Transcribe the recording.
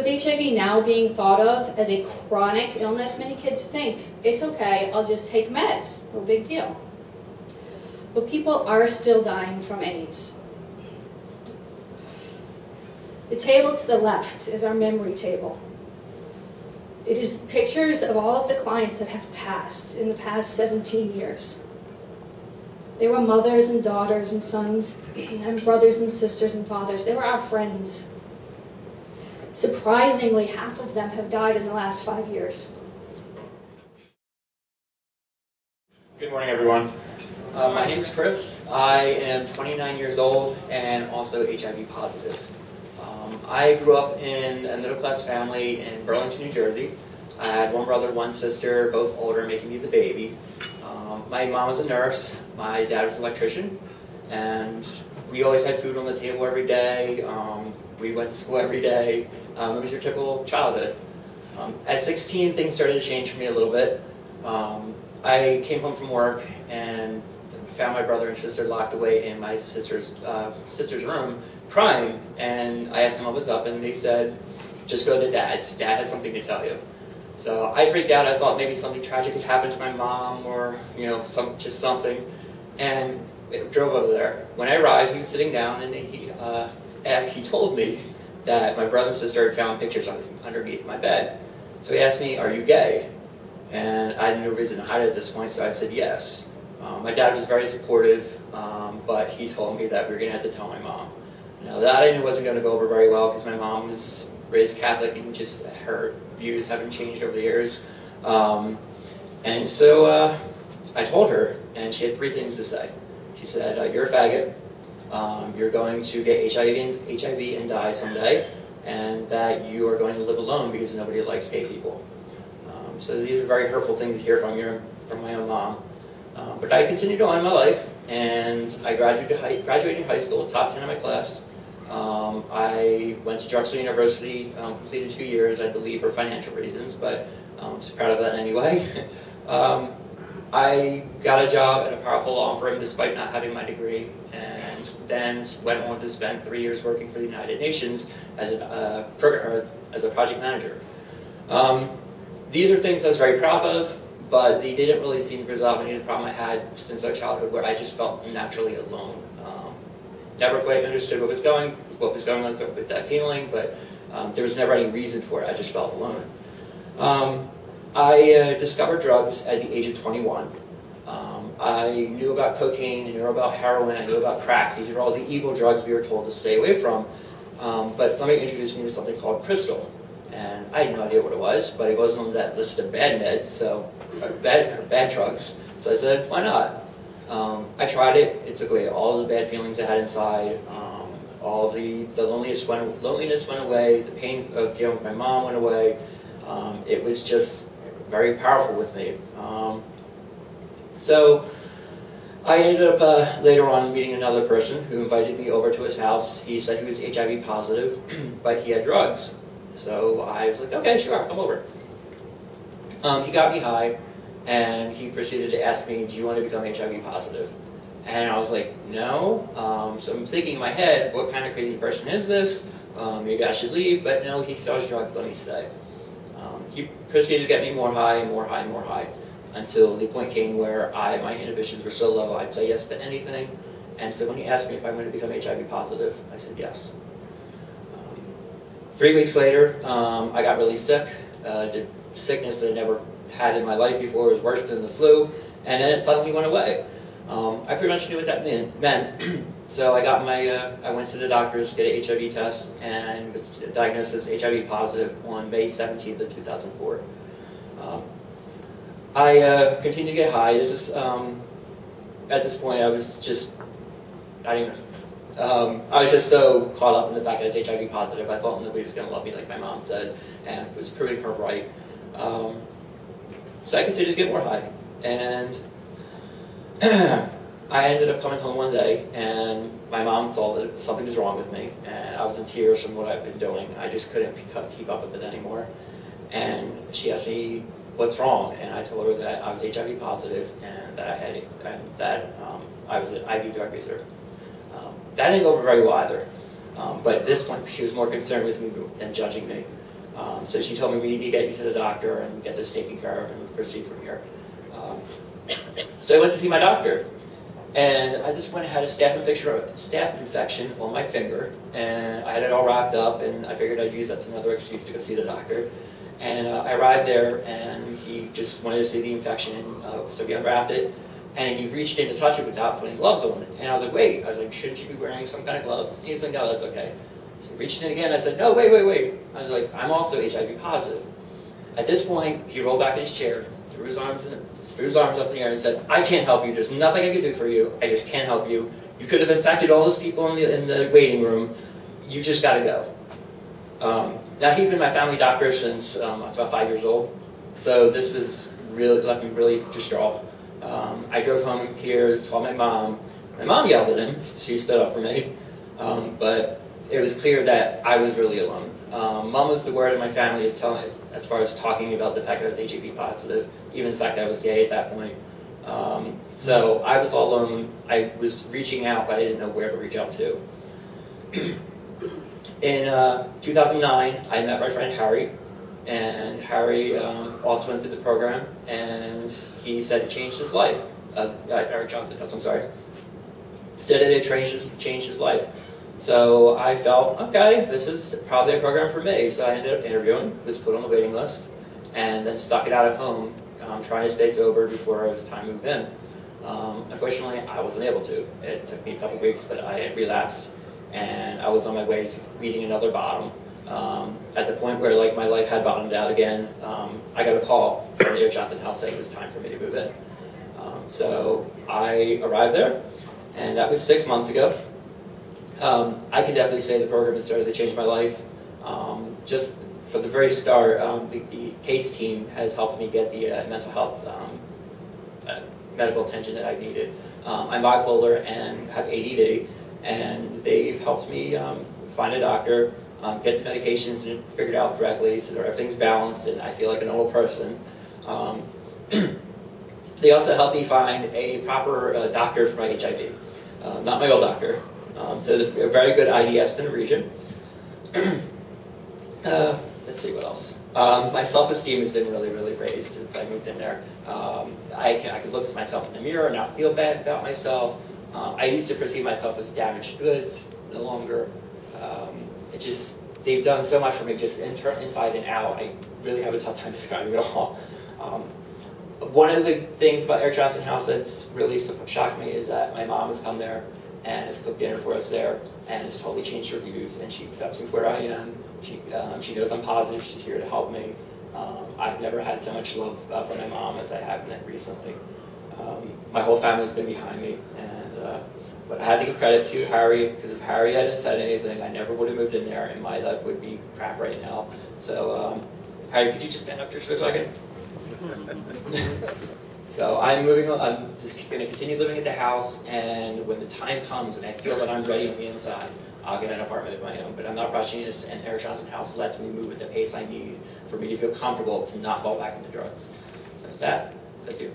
With HIV now being thought of as a chronic illness, many kids think, it's okay, I'll just take meds, no big deal. But people are still dying from AIDS. The table to the left is our memory table. It is pictures of all of the clients that have passed in the past 17 years. They were mothers and daughters and sons and brothers and sisters and fathers. They were our friends. Surprisingly, half of them have died in the last 5 years. Good morning, everyone. My name is Chris. I am 29 years old and also HIV positive. I grew up in a middle-class family in Burlington, New Jersey. I had one brother, one sister, both older, making me the baby. My mom was a nurse, my dad was an electrician, and we always had food on the table every day. We went to school every day. It was your typical childhood. At 16, things started to change for me a little bit. I came home from work and found my brother and sister locked away in my sister's room, crying. And I asked them what was up, and they said, "Just go to Dad's. Dad has something to tell you." So I freaked out. I thought maybe something tragic had happened to my mom, or just something. And drove over there. When I arrived, he was sitting down, and he told me that my brother and sister had found pictures underneath my bed. So he asked me, "Are you gay?" And I had no reason to hide it at this point, so I said yes. My dad was very supportive, but he told me that we were going to have to tell my mom. Now that I knew wasn't going to go over very well because my mom was raised Catholic and just her views haven't changed over the years. And so I told her, and she had 3 things to say. She said, "You're a faggot, you're going to get HIV and die someday, and that you are going to live alone because nobody likes gay people." So these are very hurtful things to hear from my own mom. But I continued on in my life, and I graduated high school, top 10 in my class. I went to Drexel University, completed 2 years. I had to leave for financial reasons, but I'm so proud of that anyway. I got a job at a powerful law firm despite not having my degree, and then went on to spend 3 years working for the United Nations as a project manager. These are things I was very proud of, but they didn't really seem to resolve any of the problem I had since our childhood, where I just felt naturally alone. Never quite understood what was going on with that feeling, but there was never any reason for it. I just felt alone. I discovered drugs at the age of 21. I knew about cocaine, I knew about heroin, I knew about crack. These are all the evil drugs we were told to stay away from. But somebody introduced me to something called crystal. And I had no idea what it was, but it wasn't on that list of bad meds, so bad drugs. So I said, why not? I tried it. It took away all the bad feelings I had inside. All the loneliness went away. The pain of dealing with my mom went away. It was just very powerful with me. So I ended up later on meeting another person who invited me over to his house. He said he was HIV positive, but he had drugs. So I was like, okay, sure, come over. He got me high, and he proceeded to ask me, "Do you want to become HIV positive?" And I was like, no. So I'm thinking in my head, what kind of crazy person is this? Maybe I should leave, but no, he still has drugs, let me stay. He proceeded to get me more high, and more high, and more high, until the point came where my inhibitions were so low, I'd say yes to anything. And so when he asked me if I wanted to become HIV positive, I said yes. 3 weeks later, I got really sick. The sickness that I never had in my life before was worse than the flu, and then it suddenly went away. I pretty much knew what that meant. So I went to the doctors to get an HIV test, and was diagnosed as HIV positive on May 17th of 2004. I continued to get high. At this point, I was just, I was just so caught up in the fact that I was HIV positive. I thought nobody was going to love me like my mom said, and it was proving her right. So I continued to get more high, and I ended up coming home one day, and my mom saw that something was wrong with me, and I was in tears from what I've been doing. I just couldn't keep up with it anymore. And she asked me, "What's wrong?" And I told her that I was HIV positive, and that I was an IV drug user. That didn't go over very well either. But at this point, she was more concerned with me than judging me. So she told me we need to get you to the doctor and get this taken care of and proceed from here. So I went to see my doctor. And I just went and had a staph infection on my finger, and I had it all wrapped up, and I figured I'd use that as another excuse to go see the doctor. And I arrived there, and he just wanted to see the infection, so we unwrapped it, and he reached in to touch it without putting gloves on it. And I was like, wait, shouldn't you be wearing some kind of gloves? And he's like, no, that's okay. So he reached in again, I said, no, wait. I was like, I'm also HIV positive. At this point, he rolled back in his chair, threw his arms up in the air and said, I can't help you. There's nothing I can do for you. I just can't help you. You could have infected all those people in the waiting room. You just got to go. Now, he'd been my family doctor since I was about 5 years old. So this was really, left me really distraught. I drove home in tears, told my mom. My mom yelled at him. She stood up for me. But it was clear that I was really alone. Mom was the word in my family as far as talking about the fact that I was HIV positive, even the fact that I was gay at that point. So I was all alone. I was reaching out, but I didn't know where to reach out to. In 2009, I met my friend Harry, and Harry also went through the program, and he said it changed his life. Eric Johnson, I'm sorry. Said it changed his life. So I felt, okay, this is probably a program for me. So I ended up interviewing, was put on the waiting list, and then stuck it out at home, trying to stay sober before it was time to move in. Unfortunately, I wasn't able to. It took me a couple weeks, but I had relapsed, and I was on my way to meeting another bottom. At the point where my life had bottomed out again, I got a call from the Eric Johnson house saying it was time for me to move in. So I arrived there, and that was 6 months ago. I can definitely say the program has started to change my life. Just from the very start, the CASE team has helped me get the mental health medical attention that I needed. I'm bipolar and have ADD, and they've helped me find a doctor, get the medications figured out correctly so that everything's balanced and I feel like a normal person. They also helped me find a proper doctor for my HIV, not my old doctor. So there's a very good IDS in the region. Let's see what else. My self-esteem has been really, really raised since I moved in there. I can look at myself in the mirror and not feel bad about myself. I used to perceive myself as damaged goods, no longer. They've done so much for me just inside and out. I really have a tough time describing it all. One of the things about Eric Johnson House that's really shocked me is that my mom has come there and has cooked dinner for us there, and has totally changed her views, and she accepts me for where I am. She knows I'm positive, she's here to help me. I've never had so much love from my mom as I have recently. My whole family's been behind me, but I have to give credit to Harry, because if Harry hadn't said anything, I never would have moved in there, and my life would be crap right now. So, Harry, could you just stand up just for a second? So I'm moving on. I'm just going to continue living at the house, and when the time comes and I feel that I'm ready on the inside, I'll get an apartment of my own. But I'm not rushing this, and Eric Johnson House lets me move at the pace I need for me to feel comfortable to not fall back into drugs. So with that, thank you.